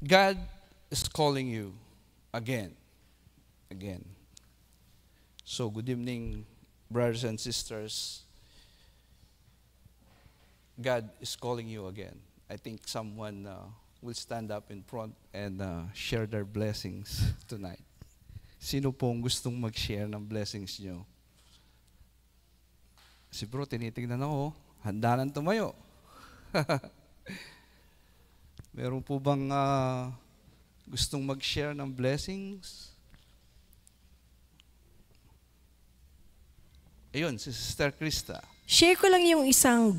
God is calling you again. Again. So, good evening, brothers and sisters. God is calling you again. I think someone will stand up in front and share their blessings tonight. Sino pong gustong mag-share ng blessings nyo? Si bro, tinitingnan ako. Handa nang tumayo. Meron po bang gustong mag-share ng blessings? Ayun, si Sister Krista. Share ko lang yung isang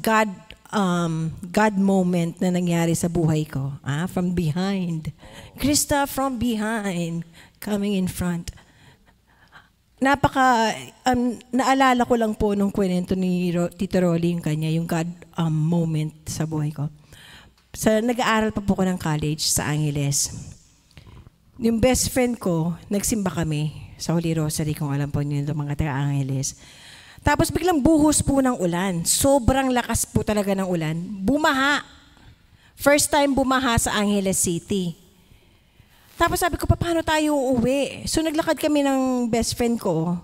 God moment na nangyari sa buhay ko. From behind. Krista from behind, coming in front. Naalala ko lang po nung kwento ni Tito Rolly yung kanya, yung God moment sa buhay ko. Nag-aaral pa po ko ng college sa Angeles. Yung best friend ko, nagsimba kami sa Holy Rosary, kung alam po niyo yung mga taga-Angeles. Tapos biglang buhos po ng ulan. Sobrang lakas po talaga ng ulan. Bumaha. First time bumaha sa Angeles City. Tapos sabi ko, paano tayo uuwi? So naglakad kami ng best friend ko.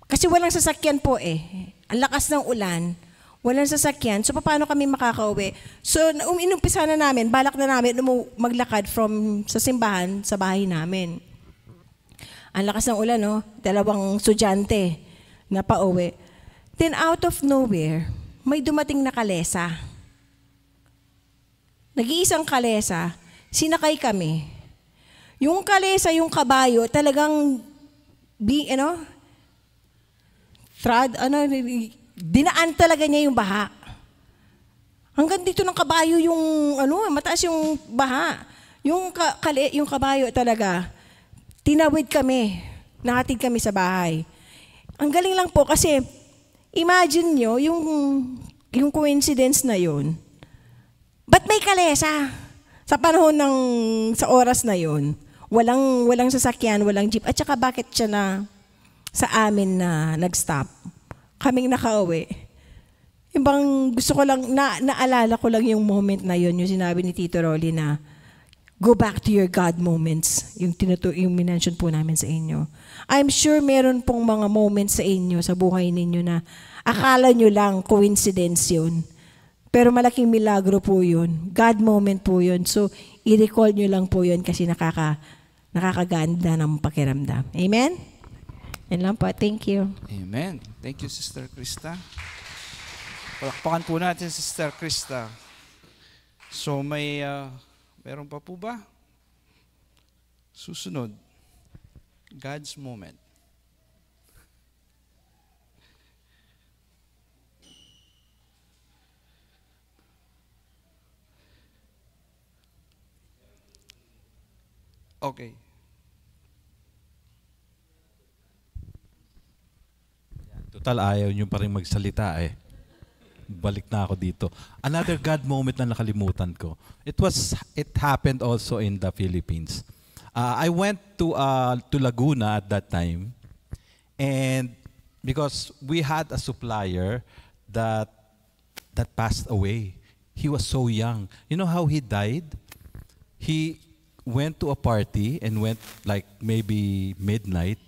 Kasi walang sasakyan po eh. Ang lakas ng ulan. Walang sasakyan. So paano kami makakauwi? So inumpisa na namin, balak na namin maglakad from sa simbahan sa bahay namin. Ang lakas ng ulan, no? 2 estudyante na pauwi. Then out of nowhere, may dumating na kalesa. Nag-iisang kalesa, sinakay kami. Yung kalesa, yung kabayo, talagang dinaan talaga niya yung baha. Hanggang dito ng kabayo yung mataas yung baha. Yung kabayo talaga, tinawid kami, nahatid kami sa bahay. Ang galing lang po kasi imagine nyo yung coincidence na yun. Ba't may kalesa? Sa panahon sa oras na yun, walang sasakyan, walang jeep. At saka bakit siya sa amin na nag-stop? Kaming nakauwi. Yung bang gusto ko lang, naalala ko lang yung moment na yun, yung sinabi ni Tito Rolly na, go back to your God moments, yung minention po namin sa inyo. I'm sure meron pong mga moments sa inyo, sa buhay ninyo na akala nyo lang coincidence yun. Pero malaking milagro po yun. God moment po yun. So, i-recall nyo lang po yun kasi nakakaganda ng pakiramdam. Amen? Yan lang po. Thank you. Amen. Thank you, Sister Krista. Palakpakan po natin, Sister Krista. So, meron pa po ba? Susunod. God's moment. Okay. Total, ayaw nyo pa rin magsalita eh. Balik na ako dito. Another God moment na nakalimutan ko. It happened also in the Philippines. I went to Laguna at that time, and because we had a supplier that passed away. He was so young. You know how he died? He went to a party and went like maybe midnight,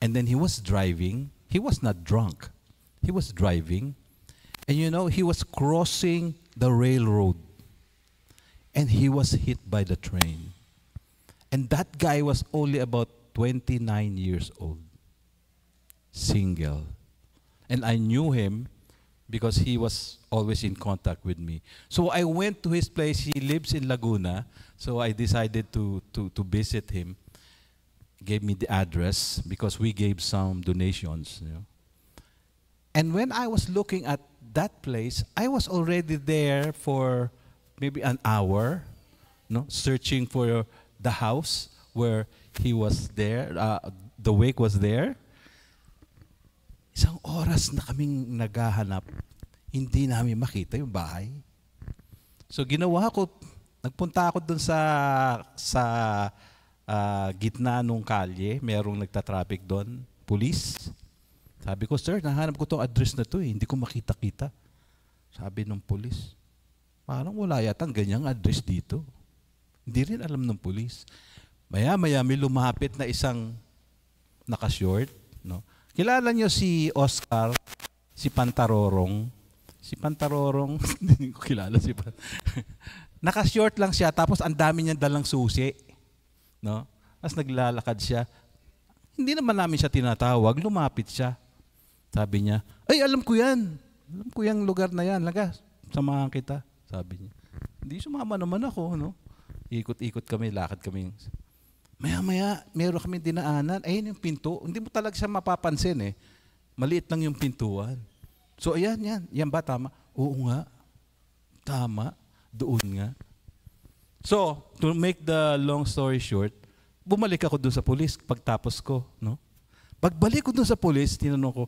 and then he was driving. He was not drunk. He was driving. And you know, he was crossing the railroad and he was hit by the train. And that guy was only about 29 years old, single. And I knew him because he was always in contact with me. So I went to his place. He lives in Laguna. So I decided to visit him. Gave me the address because we gave some donations. You know. And when I was looking at that place, I was already there for maybe an hour, no, searching for the house where he was there, the wake was there. Isang oras na kaming naghahanap, hindi namin makita yung bahay. So ginawa ko, nagpunta ako dun sa gitna nung kalye, merong nagtatraffic doon, police. Sabi ko, sir, nahanap ko tong address na to eh, hindi ko makita-kita. Sabi ng police, Parang wala yatang ganyang address dito. Hindi rin alam ng pulis. Maya-maya may lumapit na isang naka-short. No? Kilala niyo si Oscar, si Pantarorong? Si Pantarorong, hindi ko kilala si Naka-short lang siya, tapos ang dami niyang dalang susi. No? Tapos naglalakad siya. Hindi naman namin siya tinatawag, lumapit siya. Sabi niya, ay alam ko yan. Alam ko yung lugar na yan. Laga, samahan kita. Sabi niya. Hindi sumama naman ako. No? Ikot-ikot kami, lakad kami. Maya-maya, meron kami dinaanan. Ayun yung pinto. Hindi mo talaga siya mapapansin eh. Maliit lang yung pintuan. So ayan, yan. Yan ba tama? Oo nga. Tama. Doon nga. So, to make the long story short, bumalik ako doon sa pulis pagtapos ko. No? Pagbalik ko doon sa pulis, tinanong ko,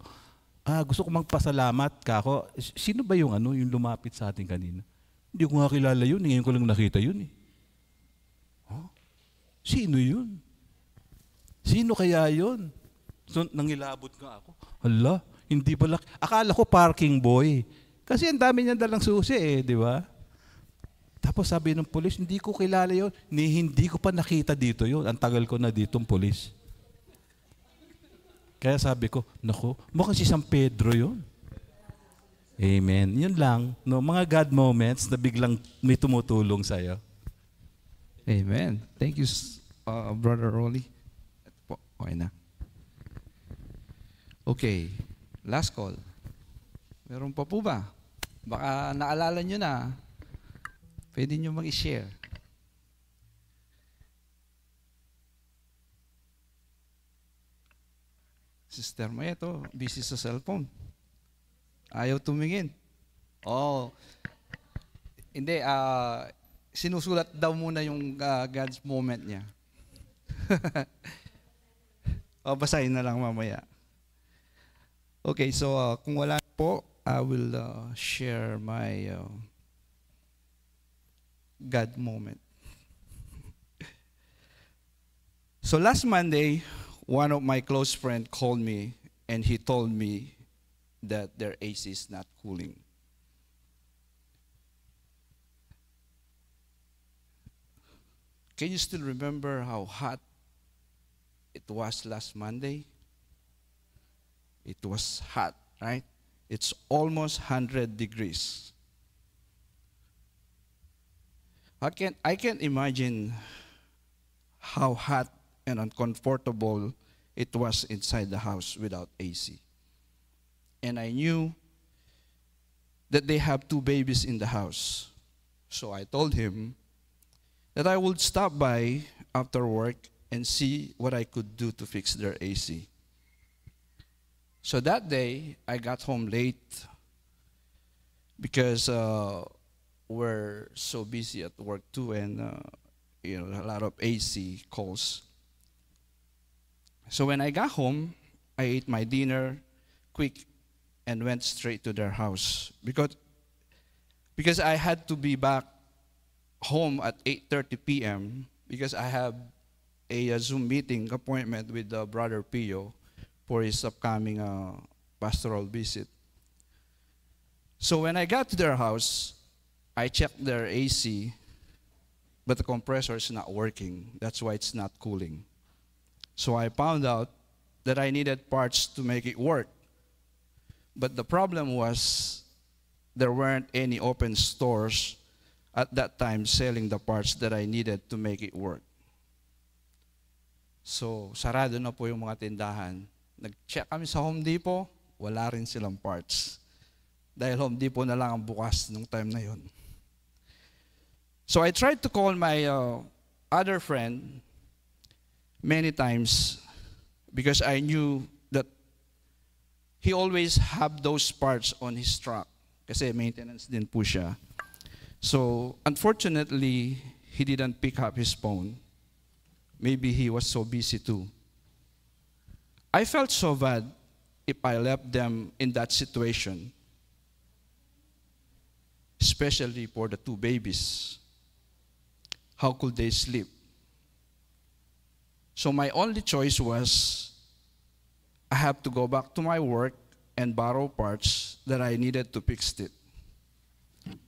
gusto ko magpasalamat ka ako. Sino ba yung lumapit sa atin kanina? Hindi ko nga kilala yun. Ngayon ko lang nakita yun eh. Huh? Sino yun? Sino kaya yun? So, nangilabot nga ako. Hala, hindi pala. Akala ko parking boy. Kasi ang dami niyang dalang susi eh, di ba? Tapos sabi ng pulis, hindi ko kilala yun. Hindi ko pa nakita dito yun. Ang tagal ko na ditong pulis. Kaya sabi ko, naku, mukhang si San Pedro yun. Amen. Yun lang. No, mga God moments na biglang may tumutulong sa'yo. Amen. Thank you, Brother Rolly. Okay na. Okay. Last call. Meron pa po ba? Baka naalala nyo na. Pwede nyo mag-share. Sister Maya to, busy sa cellphone. Ayaw tumingin. Oh. Hindi, sinusulat daw muna yung God's moment niya. Basahin na lang mamaya. Okay, so kung wala po, I will share my God moment. So last Monday, one of my close friends called me and he told me that their AC is not cooling. Can you still remember how hot it was last Monday? It was hot, right? It's almost 100 degrees. I can't imagine how hot and uncomfortable it was inside the house without AC. And I knew that they have 2 babies in the house. So I told him that I would stop by after work and see what I could do to fix their AC. So that day, I got home late because we're so busy at work too, and a lot of AC calls. So when I got home, I ate my dinner quick and went straight to their house because I had to be back home at 8:30 p.m. because I have a Zoom meeting appointment with Brother Pio for his upcoming pastoral visit. So when I got to their house, I checked their AC, but the compressor is not working. That's why it's not cooling. So I found out that I needed parts to make it work. But the problem was there weren't any open stores at that time selling the parts that I needed to make it work. So sarado na po yung mga tindahan. Nag-check kami sa Home Depot, wala rin silang parts. Dahil Home Depot na lang ang bukas nung time na yon. So I tried to call my other friend many times because I knew that he always have those parts on his truck. Kasi maintenance din po siya. So unfortunately, he didn't pick up his phone. Maybe he was so busy too. I felt so bad if I left them in that situation, especially for the 2 babies. How could they sleep? So my only choice was I have to go back to my work and borrow parts that I needed to fix it.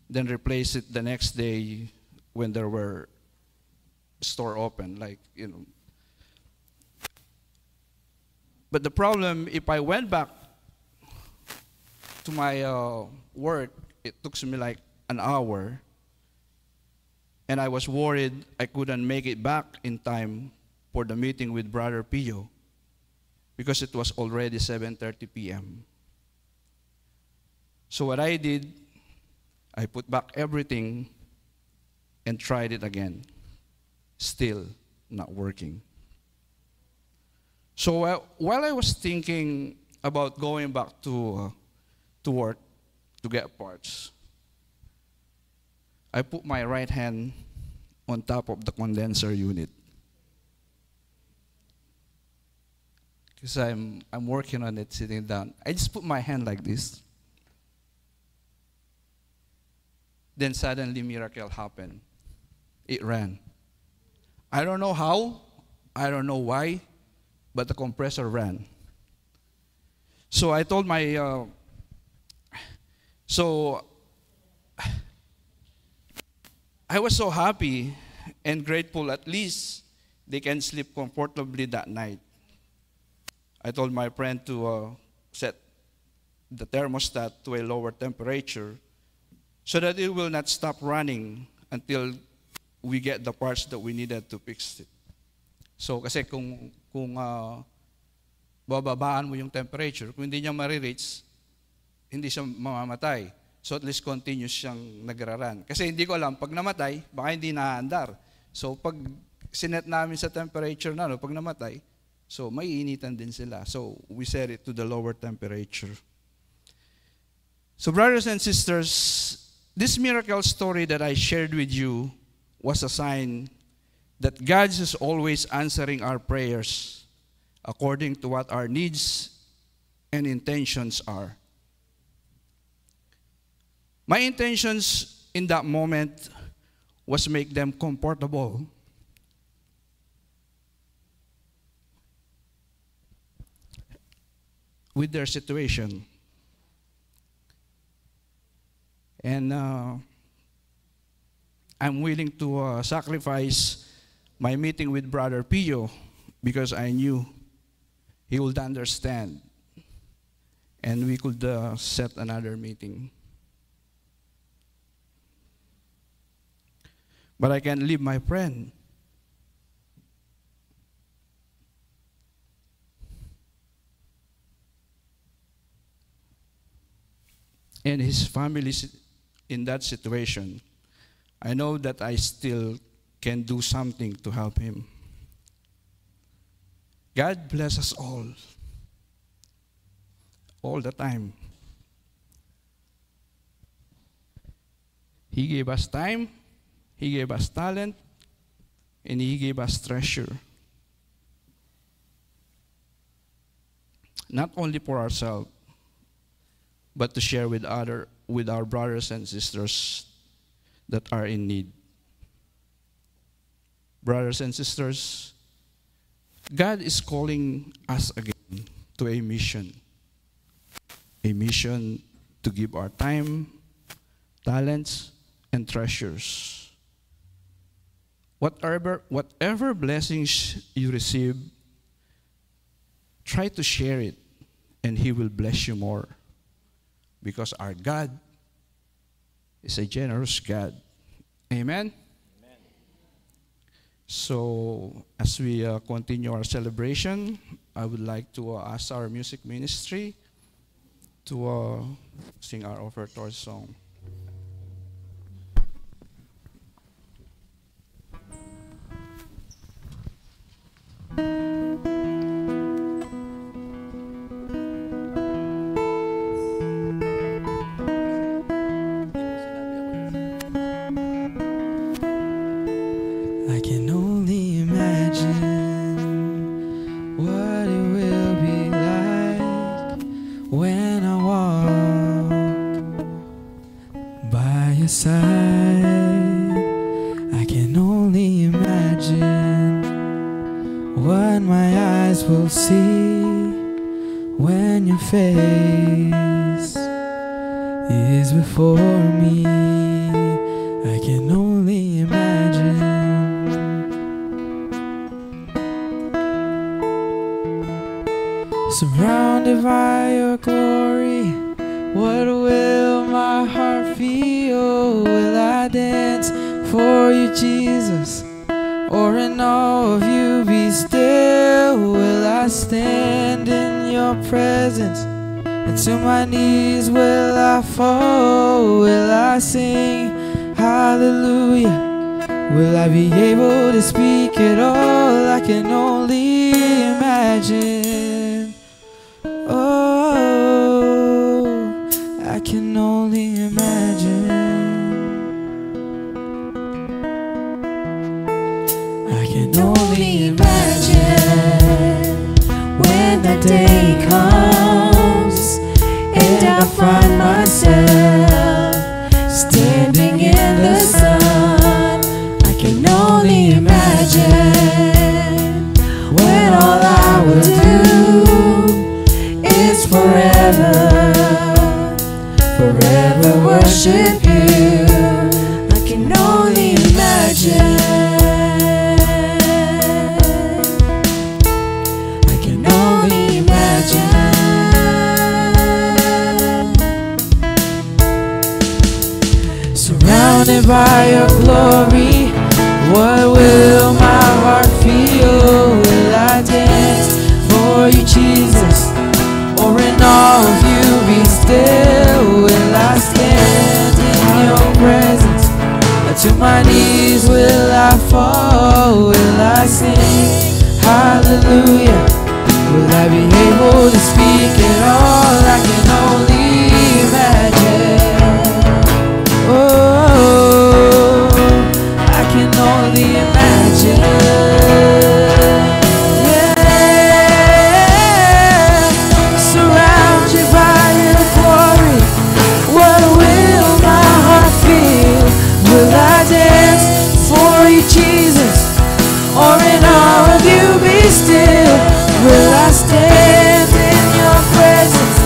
then replace it the next day when there were store open, like, you know. But the problem, if I went back to my work, it took me like an hour, and I was worried I couldn't make it back in time for the meeting with Brother Pio, because it was already 7:30 p.m. So what I did, I put back everything and tried it again. Still not working. So while I was thinking about going back to work to get parts, I put my right hand on top of the condenser unit. Because I'm working on it sitting down. I just put my hand like this. Then suddenly miracle happened. It ran. I don't know how, I don't know why, but the compressor ran. So I told my, I was so happy and grateful, at least they can sleep comfortably that night. I told my friend to set the thermostat to a lower temperature so that it will not stop running until we get the parts that we needed to fix it. So kasi kung bababaan mo yung temperature, kung hindi niya ma-reach, hindi siya mamamatay. So at least continuous siyang nagraran. Kasi hindi ko alam, pag namatay, baka hindi naandar. So pag sinet namin sa temperature na, pag namatay, so may initan din sila. So we set it to the lower temperature. So brothers and sisters, this miracle story that I shared with you was a sign that God is always answering our prayers according to what our needs and intentions are. My intentions in that moment was make them comfortable. With their situation. And I'm willing to sacrifice my meeting with Brother Pio because I knew he would understand. And we could set another meeting. But I can't leave my friend. And his family in that situation. I know that I still can do something to help him. God bless us all the time. He gave us time, He gave us talent, and He gave us treasure. Not only for ourselves, but to share with our brothers and sisters that are in need. Brothers and sisters, God is calling us again to a mission to give our time, talents, and treasures. Whatever blessings you receive, try to share it, and He will bless you more. Because our God is a generous God. Amen? Amen. So, as we continue our celebration, I would like to ask our music ministry to sing our offertory song. I can only imagine what it will be like when I walk by your side. I can only imagine what my eyes will see when your face is before me. I can only imagine. Surrounded by your glory, what will my heart feel? Will I dance for you, Jesus? Or in awe of you be still? Will I stand in your presence? And to my knees will I fall? Will I sing hallelujah? Will I be able to speak at all? I can only imagine. Oh, I can only imagine. I can only imagine when the day comes and I find myself standing in the sun. I can only imagine when all I will do is forever, forever worship you. I can only imagine. I can only imagine. Surrounded by your glory, what will my heart feel? Will I dance for you, Jesus? Or in awe of you be still? Will I stand in your presence? Or to my knees will I fall? Will I sing hallelujah? Will I be able to speak at all? I can only imagine. Oh, I can only imagine. Will I dance for you, Jesus? Or in awe of you be still? Will I stand in your presence?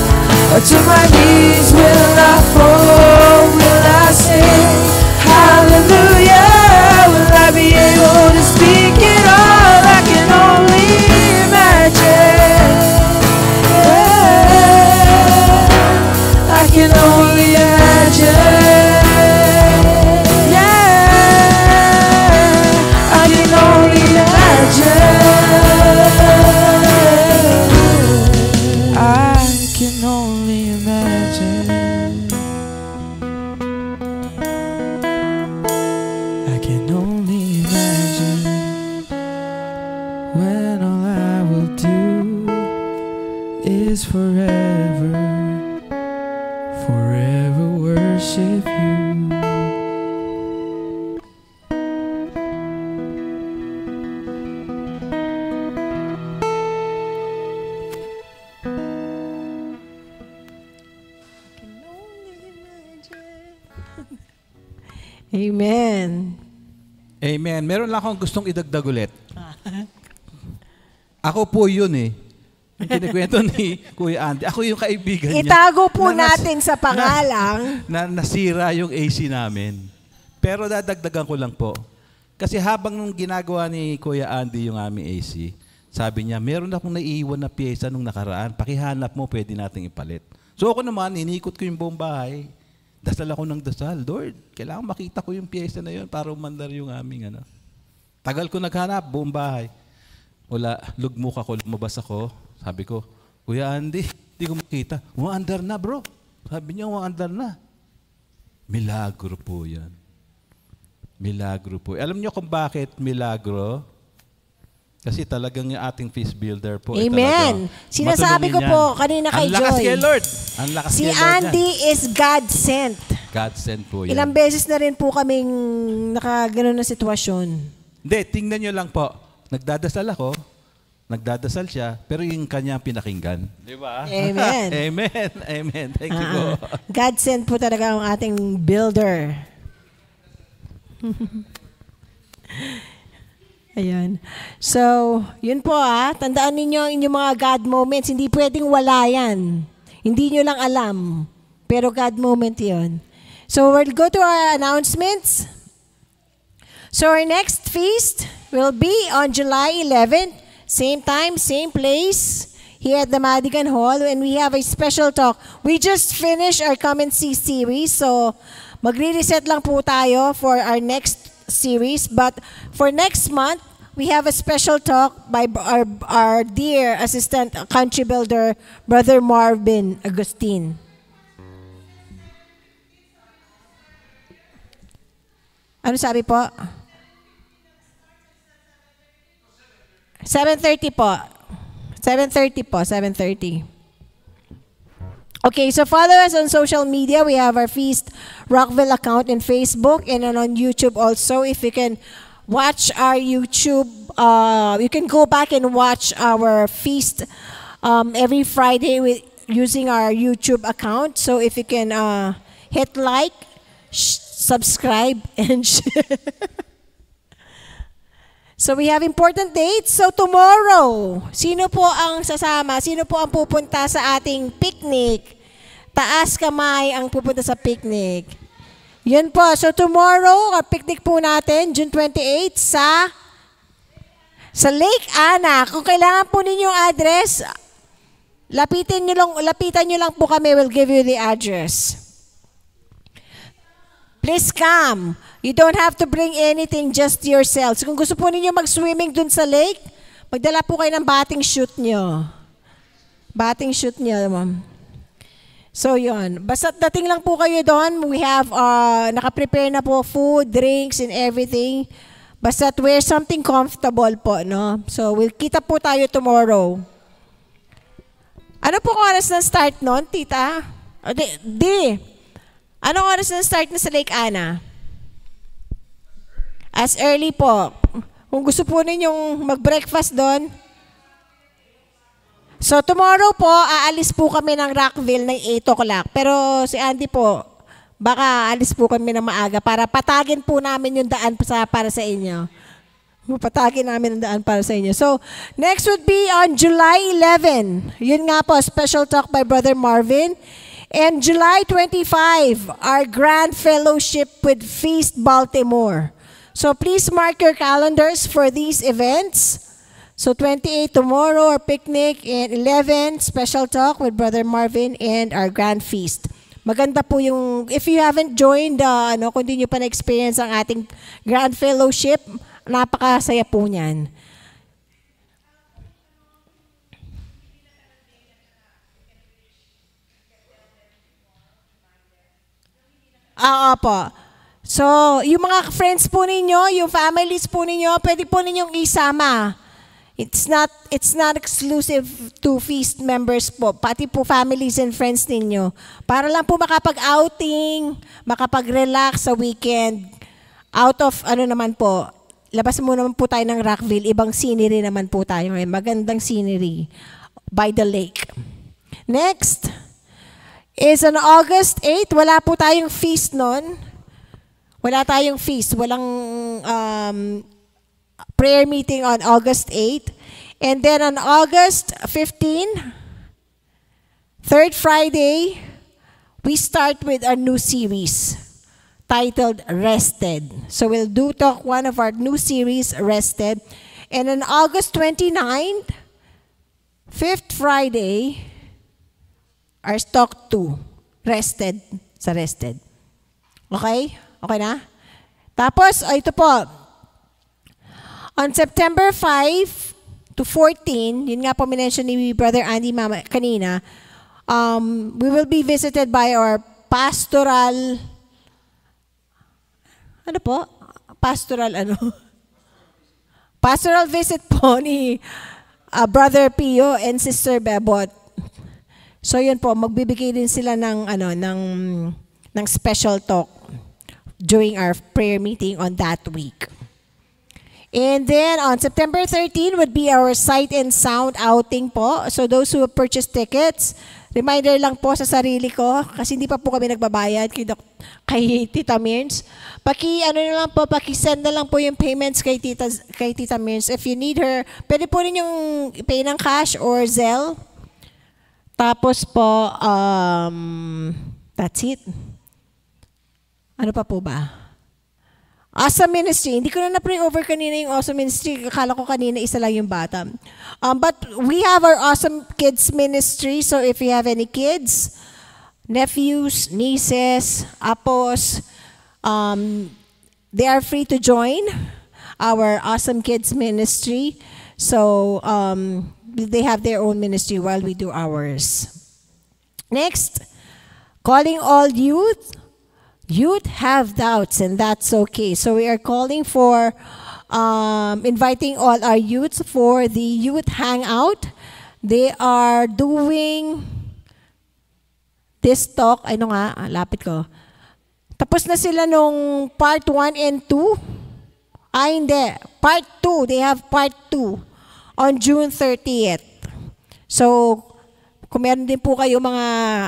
Or to my knees will I fall? Will I sing hallelujah? Will I be able to speak it all? I can only imagine. Yeah, I can only imagine. Forever, forever worship you. Amen. Amen. Meron lang akong gustong idagdag ulit. Ako po yun eh. Yung kinikwento ni Kuya Andy. Ako yung kaibigan niya. Itago po natin sa pangalang. Nasira yung AC namin. Pero dadagdagan ko lang po. Kasi habang nung ginagawa ni Kuya Andy yung aming AC, sabi niya, meron akong naiiwan na pyesa nung nakaraan. Pakihanap mo, pwede nating ipalit. So ako naman, inikot ko yung buong bahay. Dasal ako ng dasal. Lord, kailangan makita ko yung pyesa na yun para umandar yung aming ano. Tagal ko naghanap, buong bahay. Wala, lugmok ako, lumabas ako. Sabi ko, Kuya Andy, hindi ko makita. Umaandar na, bro. Sabi niya, umaandar na. Milagro po yan. Milagro po. Alam niyo kung bakit milagro? Kasi talagang yung ating feast builder po. Amen. Sinasabi ko po kanina kay Joy. Ang lakas kay Lord. Ang lakas Si kay Lord Andy is God sent. God sent po yan. Ilang beses na rin po kaming nakaganon na sitwasyon. Hindi, tingnan niyo lang po. Nagdadasal ako. Nagdadasal siya, pero yung kanyang pinakinggan. Di ba? Amen. Amen. Amen. Thank you po. God sent po talaga ang ating builder. Ayan. So, yun po tandaan ninyo ang inyong mga God moments. Hindi pwedeng wala yan. Hindi nyo lang alam. Pero God moment yun. So we'll go to our announcements. So our next feast will be on July 11th, same time, same place, here at the Madigan Hall, and we have a special talk. We just finished our Come and See series, so magre-reset lang po tayo for our next series. But for next month, we have a special talk by our dear assistant country builder, Brother Marvin Agustin. Ano sabi po? 7:30 po. 7:30 po, 7:30. Okay, so follow us on social media. We have our Feast Rockville account in Facebook and on YouTube also. If you can watch our YouTube, you can go back and watch our feast every Friday using our YouTube account. So if you can hit like, subscribe, and share. So we have important dates. So tomorrow, sino po ang sasama? Sino po ang pupunta sa ating picnic? Taas kamay ang pupunta sa picnic. Yun po. So tomorrow, ang picnic po natin, June 28, sa Lake Ana. Kung kailangan po ninyong address, lapitan nyo lang po kami. We'll give you the address. Please come. You don't have to bring anything, just yourselves. Kung gusto po ninyo mag-swimming dun sa lake, magdala po kayo ng bathing suit nyo. Bathing suit nyo, ma'am. So, yun. Basta dating lang po kayo doon. We have, naka-prepare na po food, drinks, and everything. Basta wear something comfortable po, no? So, kita po tayo tomorrow. Ano po kung oras ng start nun, tita? Anong oras ng start na sa Lake Ana? As early po. Kung gusto po ninyong mag-breakfast doon. So tomorrow po, aalis po kami ng Rockville ng 8 o'clock. Pero si Andy po, baka aalis po kami ng maaga para patagin po namin yung daan para sa inyo. Patagin namin ang daan para sa inyo. So next would be on July 11. Yun nga po, special talk by Brother Marvin. And July 25, our grand fellowship with Feast Baltimore. So please mark your calendars for these events. So 28 tomorrow, our picnic, and 11, special talk with Brother Marvin and our grand feast. Maganda po yung, if you haven't joined, kung di nyo pa na-experience ang ating grand fellowship, napakasaya po niyan. Po. So, yung mga friends po ninyo, yung families po ninyo, pwede po ninyong isama. It's not exclusive to feast members po, pati po families and friends ninyo. Para lang po makapag-outing, makapag-relax sa weekend. Out of, naman po, labas mo naman po tayo ng Rockville, ibang scenery naman po tayo ngayon. Magandang scenery by the lake. Next is on August 8, wala po tayong feast nun. Wala tayong feast. Walang prayer meeting on August 8. And then on August 15, third Friday, we start with our new series titled Rested. So we'll talk one of our new series, Rested. And on August 29, fifth Friday, our talk 2, Rested sa Rested. Okay? Okay na? Tapos, ito po. On September 5 to 14, yun nga po minention ni Brother Andy Mama kanina, we will be visited by our pastoral, pastoral visit po ni Brother Pio and Sister Bebot. So yun po, magbibigay din sila ng special talk during our prayer meeting on that week. And then on September 13 would be our Sight and Sound outing po. So those who have purchased tickets, reminder lang po sa sarili ko, kasi hindi pa po kami nagbabayad kay Tita Mirns. Paki-send na lang po yung payments kay Tita Mirns. If you need her, pwede po ninyong pay ng cash or Zelle. Tapos po, that's it. Ano pa po ba? Awesome Ministry. Hindi ko na na-pray over kanina yung Awesome Ministry. Akala ko kanina isa lang yung bata. But we have our Awesome Kids Ministry. So if you have any kids, nephews, nieces, apos, they are free to join our Awesome Kids Ministry. So they have their own ministry while we do ours. Next, calling all youth. Youth have doubts, and that's okay. So we are calling for, inviting all our youths for the youth hangout. They are doing this talk. Ano nga, lapit ko. Tapos na sila nung part 1 and 2. Hindi. Part 2. They have part 2 on June 30th. So, kung meron din po kayo mga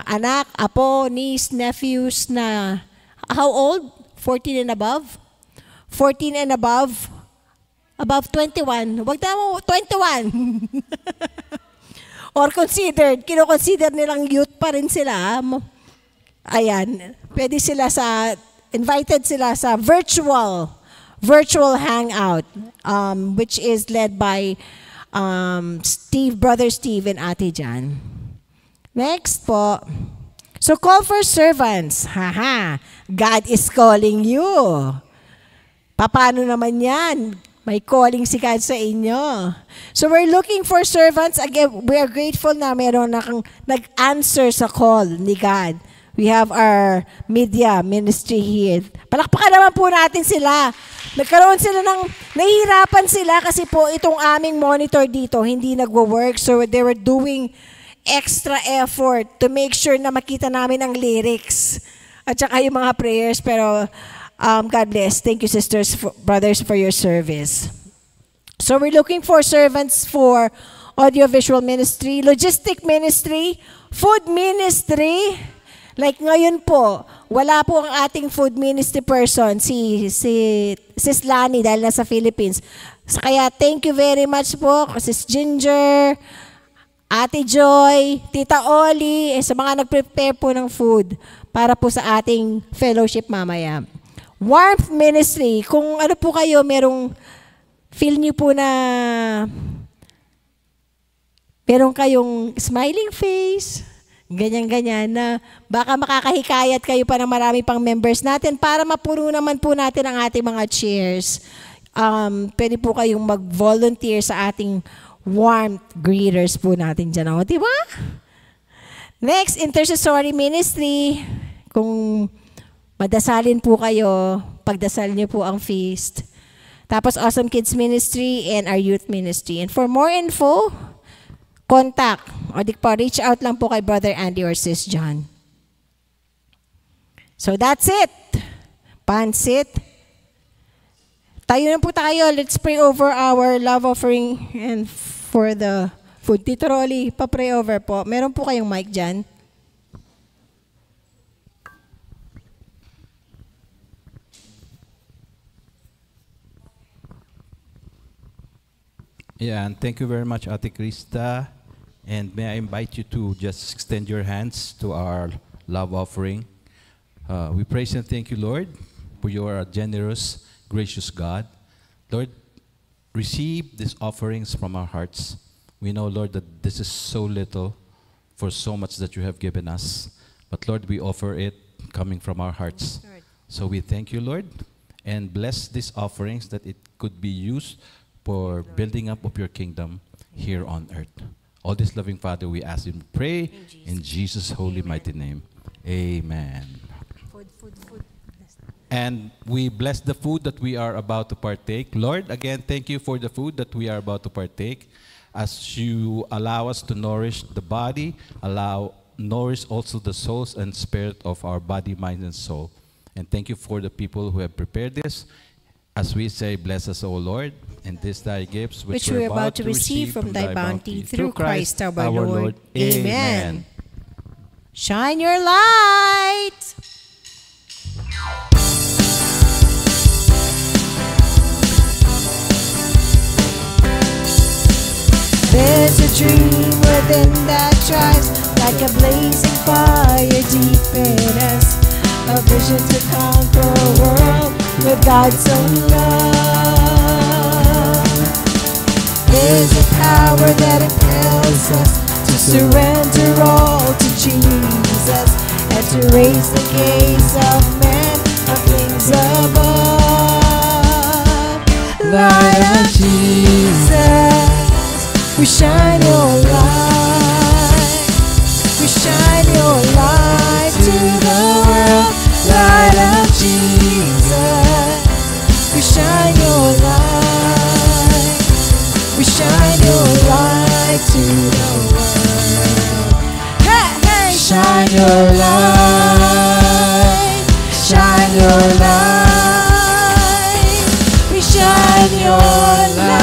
anak, apo, niece, nephews na how old? 14 and above? 14 and above? Above 21. Wag na mo, 21. Or considered. Kino-consider nilang youth pa rin sila. Ayan. Pwede sila invited sila sa virtual hangout, which is led by Brother Steve and Ate Jan. Next po. So call for servants. Haha. God is calling you. Paano naman yan? May calling si God sa inyo. So we're looking for servants. Again, we are grateful na meron nag-answer sa call ni God. We have our media ministry here. Palakpakan naman po natin sila. Nagkaroon sila nahihirapan sila kasi po itong aming monitor dito hindi nagwo-work. So they were doing extra effort to make sure na makita namin ang lyrics at saka yung mga prayers. Pero God bless. Thank you, sisters, brothers, for your service. So we're looking for servants for audiovisual ministry, logistic ministry, food ministry. Like ngayon po, wala po ang ating food ministry person, si Sis Lani, dahil nasa Philippines. Kaya thank you very much po, Sis Ginger, Ate Joy, Tita Oli, sa mga nag-prepare po ng food para po sa ating fellowship mamaya. Warmth Ministry, kung ano po kayo, feel niyo po na meron kayong smiling face, ganyan-ganyan, na baka makakahikayat kayo pa ng marami pang members natin para mapuno naman po natin ang ating mga chairs. Pwede po kayong mag-volunteer sa ating warmth greeters po natin dyan. O, diba? Next, intercessory ministry. Kung madasalin po kayo, pagdasal niyo po ang feast. Tapos, Awesome Kids Ministry and our youth ministry. And for more info, contact. O di pa, reach out lang po kay Brother Andy or Sis John. So, that's it. Pansit. Tayo na po tayo. Let's pray over our love offering and for the food. Tito Rolly, pa-pray over po. Meron po kayong mic dyan. Yeah, and thank you very much, Ate Krista. And may I invite you to just extend your hands to our love offering. We praise and thank you, Lord, for your generous, gracious God. Lord, receive these offerings from our hearts. We know, Lord, that this is so little for so much that you have given us. But, Lord, we offer it coming from our hearts. So we thank you, Lord, and bless these offerings that it could be used for building up of your kingdom here on earth. All this loving Father, we ask him to pray in Jesus' holy mighty name. Amen. Food. And we bless the food that we are about to partake. Lord, again, thank you for the food that we are about to partake. As you allow us to nourish the body, nourish also the souls and spirit of our body, mind, and soul. And thank you for the people who have prepared this. As we say, bless us, O Lord, and this thy gifts which we are about to receive from thy bounty through Christ our Lord. Amen. Shine your light. There's a dream within that tries like a blazing fire deep in us. a vision to conquer a world with God's own love. There's a power that impels us to surrender all to Jesus and to raise the gaze of men of things above. Light of Jesus, we shine your light. We shine your light to the world. Light of Jesus, we shine your light. We shine your light to the world. Hey, hey, shine your light. Shine your light. We shine your light.